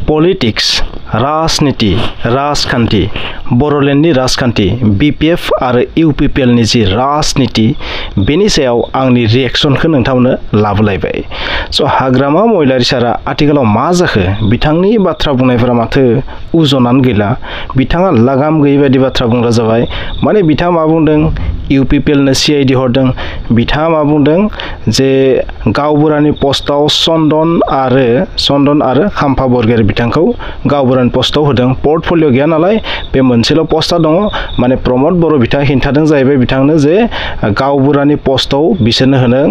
Politics राजनीति राजखान्थि बर'लेण्डनि राजखान्थि बीपीएफ आरो यूपीपीएल नि जि राजनीति बेनि सायाव आंनि रिएक्शनखौ नोंथांमोननो लाबोलायबाय स' हाग्रामा महिलारि सारा आथिखालाव मा जाखो बिथांनि बाथ्रा बुंनायफोरा माथो उजनानो गैला बिथाङा लागाम गैयै बायदि बाथ्रा बुंग्रा जाबाय माने बिथाङा मा बुंदों यूपीपीएल नो सीआईडी हरदों बिथाङा मा बुंदों जे गावबुरानि पस्टआव चन्दन आरो खाम्फा बरगयारि बिथांखौ गावबुरानि पस्टआव होदों पर्टफलिय' गैया नालाय बे मोनसेल' पस्टआ दङ माने प्रमद बर' बिथाङा खिन्थादों जाहैबाय बिथांनो जे गावबुरानि पस्टआव बिसोरनो होदों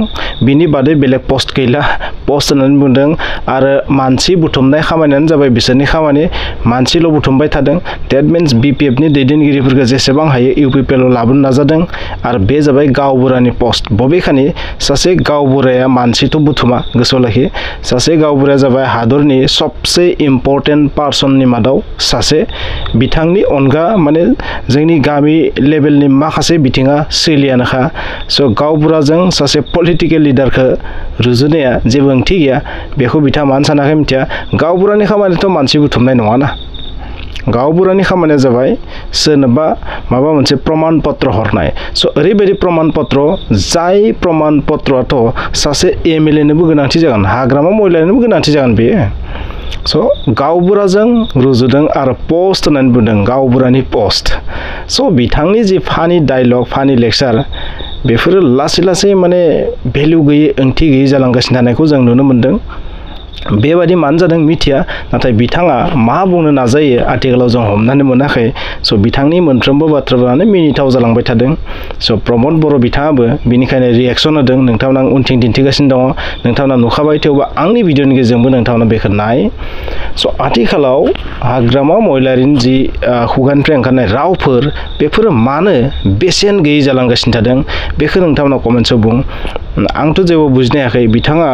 बिनि बादै बेलेग पस्ट गैला पस्ट होननानै बुंदों आरो मानसि बुथुमनाय खामानियानो जाबाय बिसोरनि खामानि मानसिल' बुथुमबाय थादों डेट मिन्स बीपीएफ नि दैदेनगिरिफोरखौ जेसेबां हायो यूपीपीएल लाबोनो नाजादों आरो बे जाबाय गावबुरानि पस्ट बबेखानि सासे गावबुराया मानसिथ' बुथुमा गोसोआव लाखि सासे गावबुराया जाबाय हादरनि सबसे इम्पर्टेन्ट पार्सननि मादाव सासे बिथांनि अनगा माने जोंनि गामि लेभेलनि माखासे बिथिङा सोलियानोखा स' गावबुराजों सासे पलिटिकेल लिडारखौ रुजुनाया जेबो ओंथि गैया बेखौ बिथाङा मानो सानाखै मिथिया गावबुरानि खामानियाथ' मानसि बुथुमनाय नङाना गावबुरानि खामानिया जाबाय सोरनोबा माबा मोनसे प्रमाण पत्र हरनाय स' ओरैबायदि प्रमाण पत्र जाय प्रमाण पत्रआथ' सासे एमएलए नोबो गोनांथि जागोन हाग्रामा महिलानोबो गोनांथि जागोन बेयो स' गावबुराजों रुजुदों आरो पस्ट होननानै बुंदों गावबुरानि पस्ट स' बिथांनि जि फानि डायलग फानि लेक्चार बेफोरो लासै लासै माने भेल्यु गैयै ओंथि गैयै जालांगासिनो थानायखौ जों नुनो मोन्दों बेबादि मानो जादों मिथिया नाथाय बिथाङा मा बुंनो नाजायो आथिखालाव जों हमनानै मोनाखै स' बिथांनि मोनफ्रोमबो बाथ्राफोरानो मिनिथाव जालांबाय थादों स' प्रमद बर' बिथाङाबो बिनिखायनो रिएक्सन होदों नोंथांमोना उनथिं दिन्थिगासिनो दङ नोंथांमोना नुखाबाय थेवबो आंनि भिडिअनि गेजेरजोंबो नोंथांमोना बेखौ नाय स' आथिखालाव हाग्रामा महिलारिनि जि खुगानिफ्राय ओंखारनाय रावफोर बेफोरो मानो बेसेन गैयै जालांगासिनो थादों बेखौ नोंथांमोना कमेन्ट्सआव बुं आंथ' जेबो बुजिनो हायाखै बिथाङा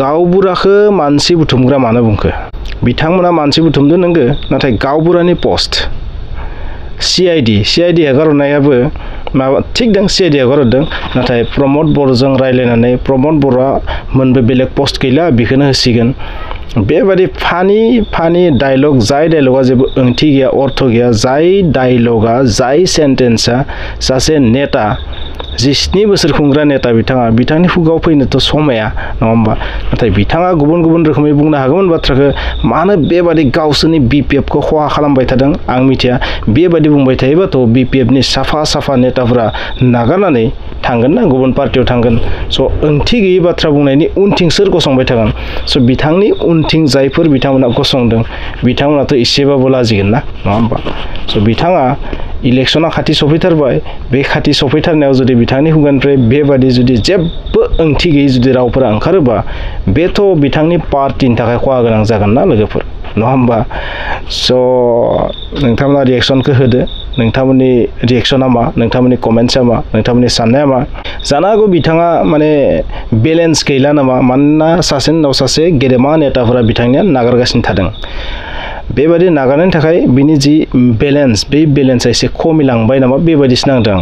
गावबुराखौ मानसि बुथुमग्रा मानो बुंखो बिथांमोना मानसि बुथुमदों नोंगो नाथाय गावबुरानि पस्ट सीआईडी हगारहरनायाबो माबा थिग दं सीआईडी हगारहरदों नाथाय प्रमद बर'जों रायज्लायनानै प्रमद बर'आ मोनबो बेलेग पस्ट गैला बेखौनो होसिगोन बेबादि फानि डायलग जाय डायलगा जेबो ओंथि गैया अर्थ गैया जाय डायलगा जाय सेन्टेन्सआ सासे नेता 17 बोसोर खुंग्रा नेता बिथांनि खुगायाव फैनोथ' समाया नङा होमबा नाथाय बिथाङा गुबुन गुबुन रोखोमै बुंनो हागौमोन बाथ्राखौ मानो बेबादि गावसोरनि बीपीएफखौ खहा खालामबाय थादों आं मिथिया बेबादि बुंबाय थायोबाथ' बीपीएफनि साफा नेताफोरा नागारनानै थांगोन ना गुबुन पार्टियाव थांगोन स' ओंथि गैयै बाथ्रा बुंनायनि उनथिं सोर गसंबाय थागोन स' बिथांनि उनथिं जायफोर बिथांमोना गसंदों बिथांमोनाथ' एसेबाबो लाजिगोन ना नङा होमबा स' बिथाङा इलेक्शना खाथि सफैथारबाय बे खाथि सफैथारनायाव जुदि बिथांनि खुगानिफ्राय बेबादि जुदि जेबो ओंथि गैयै जुदि रावफोरा ओंखारोबा बेथ' बिथांनि पार्टिनि थाखाय खहा गोनां जागोन ना लोगोफोर नङा होमबा स' नोंथांमोना रिएक्सनखौ होदो नोंथांमोननि रिएक्सना मा नोंथांमोननि कमेन्ट्सआ मा नोंथांमोननि साननाया मा जानो हागौ बिथाङा माने बेलेन्स गैला नामा मानोना सासेनि उनाव सासे गेदेमा नेताफोरा बिथांनिया नागारगासिनो थादों बेबादि नागारनायनि थाखाय बिनि जि बेलेन्स बे बेलेन्सआ एसे खमिलांबाय नामा बेबायदिसो नांदों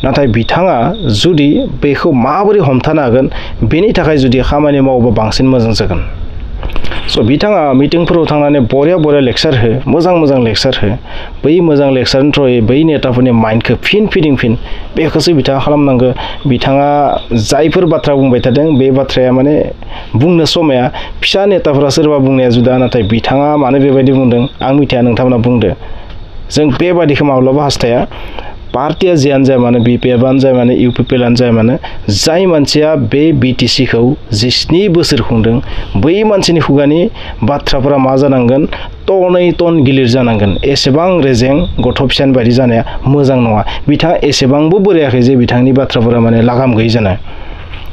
नाथाय बिथाङा जुदि बेखौ माबोरै हमथानो हागोन बेनि थाखाय जुदि खामानि मावोबा बांसिन मोजां जागोन स' बिथाङा मिटिंफोराव थांनानै बरिया लेक्चार हो मोजां लेक्चार हो बै मोजां लेक्चारनि थ्रुयै बै नेताफोरनि माइन्डखौ फिदिंफिन बेखौसो बिथाङा खालामनांगौ बिथाङा जायफोर बाथ्रा बुंबाय थादों बे बाथ्राया माने बुंनो समाया फिसा नेताफोरा सोरबा बुंनाया जुदा नाथाय बिथाङा मानो बेबायदि बुंदों आं मिथिया नोंथांमोना बुंदो जों बेबादिखौ माब्लाबा हास्थाया पार्टिया जियानो जाया मानो बीपीएफआनो जाया मानो यूपीपीएलआनो जाया मानो जाय मानसिया बे बीटीसीखौ 17 बोसोर खुंदों बै मानसिनि खुगानि बाथ्राफोरा मा जानांगोन टनै टन गिलिर जानांगोन एसेबां रेजें गथ' फिसानि बायदि जानाया मोजां नङा बिथाङा एसेबांबो बोरायाखै जे बिथांनि बाथ्राफोरा माने लागाम गैयै जानाय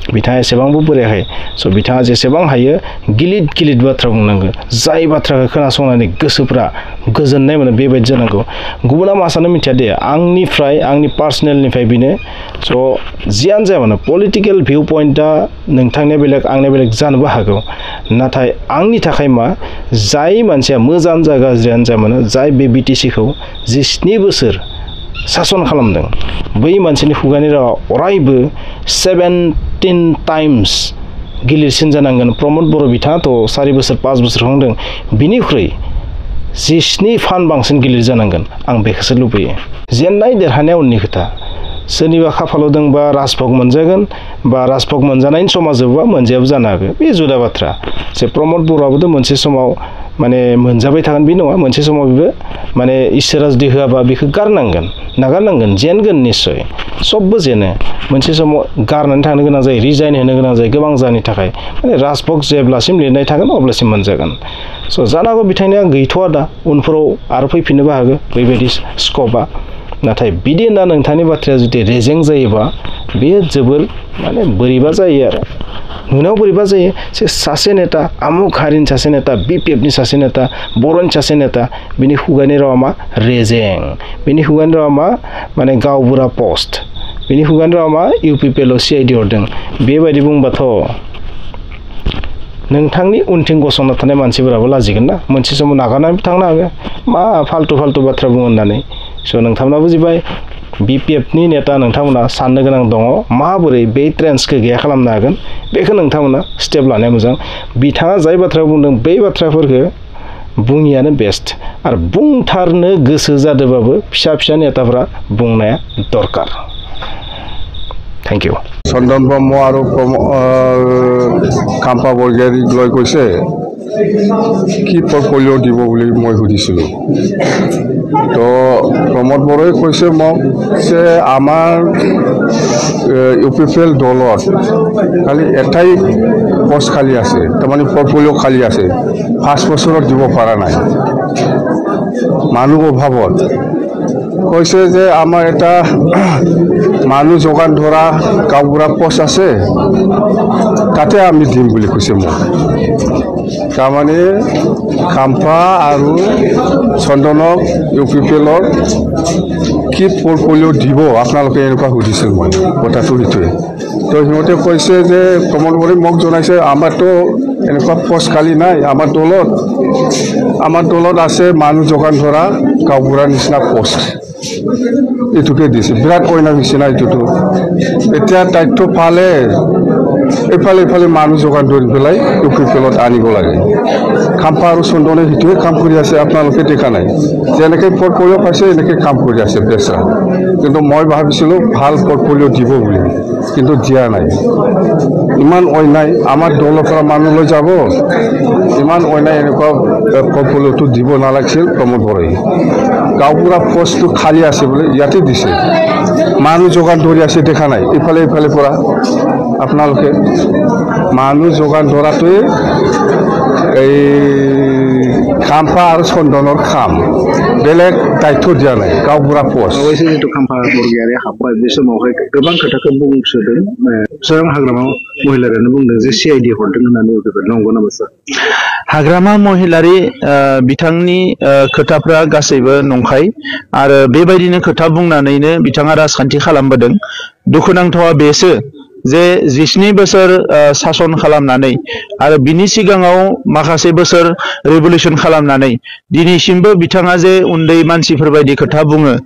बिथाङा एसेबांबो बोरायाखै स' बिथाङा जेसेबां हायो गिलिद बाथ्रा बुंनांगौ जाय बाथ्राखौ खोनासंनानै गोसोफ्रा गोजोननाय मोनो बेबायदि जानांगौ गुबुना मा सानो मिथिया दे आंनि पार्सनेलनिफ्राय बेनो स' जियानो जाया मानो पलिटिकेल भिउ पइन्टआ नोंथांनिया बेलेग आंनिया बेलेग जानोबो हागौ नाथाय आंनि थाखाय मा जाय मानसिया मोजां जा गाज्रियानो जाया मानो जाय बे बीटीसीखौ 17 बोसोर शासन खालामदों बै मानसिनि खुगानि रावा अरायबो 17 टाइम्स गिलिरसिन जानांगोन प्रमद बर' बिथाङाथ' 4 बोसोर 5 बोसोर खुंदों बिनिख्रुइ 17 फान बांसिन गिलिर जानांगोन आं बेखौसो लुबैयो जेननाय देरहानाया उननि खोथा सोरनिबा खाफालाव दंबा राजभोग मोनजागोन बा राजभोग मोनजानायनि समा जोबबा मोनजायाबो जानो हागौ बे जुदा बाथ्रा जे प्रमद बर'आबोथ' मोनसे समाव माने मोनजाबाय थागोन बे नङा मोनसे समाव बेबो माने इसोरा जुदि होआबा बेखौ गारनांगोन नागारनांगोन जेनगोन निस्सय सबबो जेनो मोनसे समाव गारनानै थांनो गोनां जायो रिजाइन होनो गोनां जायो गोबां जानि थाखाय माने राजभोग जेब्लासिम लिरनाय थागोन अब्लासिम मोनजागोन स' जानो हागौ बिथांनिया गैथ'वा दा उनफोराव आरो फैफिननोबो हागौ बेबायदि स्कपआ नाथाय बिदि होनना नोंथांनि बाथ्राया जुदि रेजें जायोबा बेयो जोबोर माने बोरैबा जायो आरो नुनायाव बोरैबा जायो सासे नेता आमुक हारिनि सासे नेता बिपिएफनि सासे नेता बर'नि सासे नेता बिनि खुगानि रावा मा रेजें बिनि खुगानि रावा मा माने गावबुरा पस्ट बिनि खुगानि रावा मा इउपिपिएल सिआइडि हरदों बेबायदि बुंबाथ' नोंथांनि उनथिं गसंना थानाय मानसिफोराबो लाजिगोन ना मोनसे समाव नागारनानै थांनो हागौ मा फाल्तु बाथ्रा बुङो होननानै स' नोंथांमोना बुजिबाय बिपिएफनि नेता नोंथांमोना साननो गोनां दङ माबोरै बे ट्रेन्सखौ गैया खालामनो हागोन बेखौ नोंथांमोना स्टेप लानाया मोजां बिथाङा जाय बाथ्रा बुंदों बै बाथ्राफोरखौ बुङियानो बेस्ट आरो बुंथारनो गोसो जादोंबाबो फिसा नेताफोरा बुंनाया दरकार थैंक यू चन्दन ब्रह्म और खाम्फा बरगयारीक लय কৈছে কি পৰ্টফলিঅ' দিব বুলি মই সুধিছিলোঁ তো প্ৰমোদ বড়োৱে কৈছে মোক যে আমাৰ ইউপিপিএল দলত খালি এটাই পোষ্ট খালী আছে তাৰমানে পৰ্টফলিঅ' খালী আছে 5 বছৰত দিব পৰা নাই মানুহ অভাৱত কৈছে যে আমাৰ এটা মানুহ যোগান ধৰা গাঁওবুঢ়া পোষ্ট আছে তাতে আমি দিম বুলি কৈছে মোক তাৰমানে খাম্পা আৰু চন্দনক ইউপিপিএলৰ কি পৰ্টফলিঅ' দিব আপোনালোকে এনেকুৱা সুধিছিল মই কথাটো সেইটোৱে তো সিহঁতে কৈছে যে প্ৰমোদ বড়োৱে মোক জনাইছে আমাৰতো এনেকুৱা পোষ্ট খালী নাই আমাৰ দলত আছে মানুহ যোগান ধৰা গাঁওবুঢ়াৰ নিচিনা পোষ্ট এইটোকে দিছে বিৰাট অন্যায় হৈছে না এইটোতো এতিয়া দায়িত্ব পালে এইফালে মানুহ যোগান ধৰি পেলাই ইউপিপিএলত আনিব লাগে খাম্পা আৰু চন্দনে সেইটোৱে কাম কৰি আছে আপোনালোকে দেখা নাই যেনেকৈ পৰ্টফলিঅ' পাইছে এনেকৈ কাম কৰি আছে বেচা কিন্তু মই ভাবিছিলোঁ ভাল পৰ্টফলিঅ' দিব বুলি কিন্তু দিয়া নাই ইমান অন্যায় আমাৰ দলৰ পৰা মানুহ লৈ যাব ইমান অন্যায় এনেকুৱা পৰ্টফলিঅ'টো দিব নালাগিছিল প্ৰমোদ বড়োৱে গাঁওবুঢ়া পোষ্টটো খালী আছে বোলে ইয়াতে দিছে মানুহ যোগান ধৰি আছে দেখা নাই ইফালে পৰা আপোনালোকে মানুহ যোগান ধৰাটোৱে এই খাম্পা আৰু চন্দনৰ কাম বেলেগ দায়িত্ব দিয়া নাই गावबुरा पोस्ट अवश्य जितु खाम्फा बरगयारी हाबबाय बे समावहाय गोबां खोथाखौ बुंसोदों सोरां हाग्रामा महिलारियानो बुंदों जे सिआइडि हरदों होननानै नंगौ नामा सार हाग्रामा महिलारि बिथांनि खोथाफ्रा गासैबो नंखाय आरो बेबायदिनो खोथा बुंनानैनो बिथाङा राजखान्थि खालामबोदों दुखुनांथावा बेसो जे 17 बोसोर सासन खालामनानै आरो बिनि सिगाङाव माखासे बोसोर रिभलिउसन खालामनानै दिनैसिमबो बिथाङा जे उन्दै मानसिफोर बायदि खोथा बुङो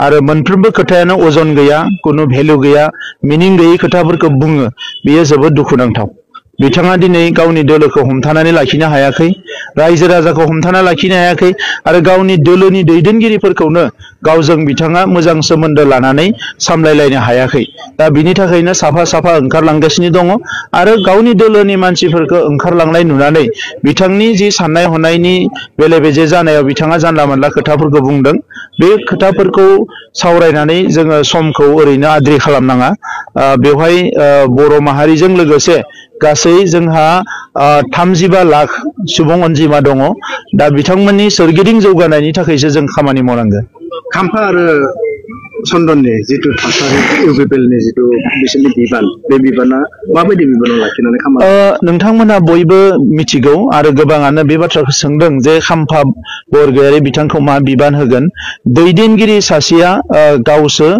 आरो मोनफ्रोमबो खोथायानो अजन गैया कुनु भेलु गैया मिनिं गैयै खोथाफोरखौ बुङो बेयो जोबोद दुखुनांथाव बिथाङा दिनै गावनि दोलोखौ हमथानानै लाखिनो हायाखै रायजो राजाखौ हमथाना लाखिनो हायाखै आरो गावनि दोलोनि दैदेनगिरिफोरखौनो गावजों बिथाङा मोजां सोमोन्दो लानानै सामलायलायनो हायाखै दा बिनि थाखायनो साफा ओंखारलांगासिनो दङ आरो गावनि दोलोनि मानसिफोरखौ ओंखारलांनाय नुनानै बिथांनि जि साननाय हनायनि बेले-बेजे जानायाव बिथाङा जानला मोनला खोथाफोरखौ बुंदों बे खोथाफोरखौ सावरायनानै जोङो समखौ ओरैनो आद्रि खालामनाङा बेवहाय बर' माहारिजों लोगोसे गासै जोंहा 35 लाख सुबुं अनजिमा दङ दा बिथांमोननि सोरगिदिं जौगानायनि थाखायसो जों खामानि मावनांगोन खाम्फा आरो चन्दननि जितु थासारि इउपिपिएलनि जितु बिसोरनि बिबान बे बिबाना माबायदि बिबानाव लाखिनानै खामानि नोंथांमोना बयबो मिथिगौ आरो गोबाङानो बे बाथ्राखौ सोंदों जे खाम्फा बरगयारी बिथांखौ मा बिबान होगोन दैदेनगिरि सासेया गावसो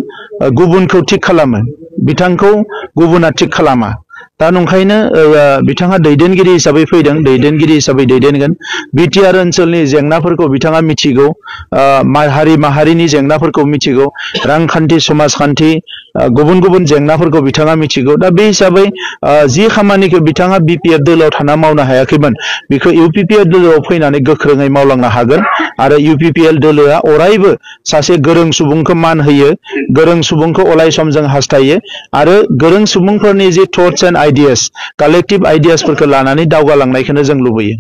गुबुनखौ थिक खालामो बिथांखौ गुबुना थिक खालामा दा नंखायनो बिथाङा दैदेनगिरि हिसाबै फैदों, दैदेनगिरि हिसाबै दैदेनगोन। बिटिआर ओनसोलनि जेंनाफोरखौ बिथाङा मिथिगौ, हारि माहारिनि जेंनाफोरखौ मिथिगौ, रांखान्थि समाजखान्थि गुबुन गुबुन जेंनाफोरखौ बिथाङा मिथिगौ। दा बे हिसाबै जि खामानिखौ बिथाङा बिपिएफ दोलोआव थाना मावनो हायाखैमोन बेखौ इउपिपिएल दोलोआव फैनानै गोख्रोङै मावलांनो हागोन। आरो इउपिपिएल दोलोआ अरायबो सासे गोरों सुबुंखौ मान होयो, गोरों सुबुंखौ अराय सम जों हास्थायो आरो गोरों सुबुंफोरनि जि थट्स एन्ड आइडियास, कालेक्टिभ आइडियासफोरखौ लानानै दावगालांनायखौनो जों लुबैयो।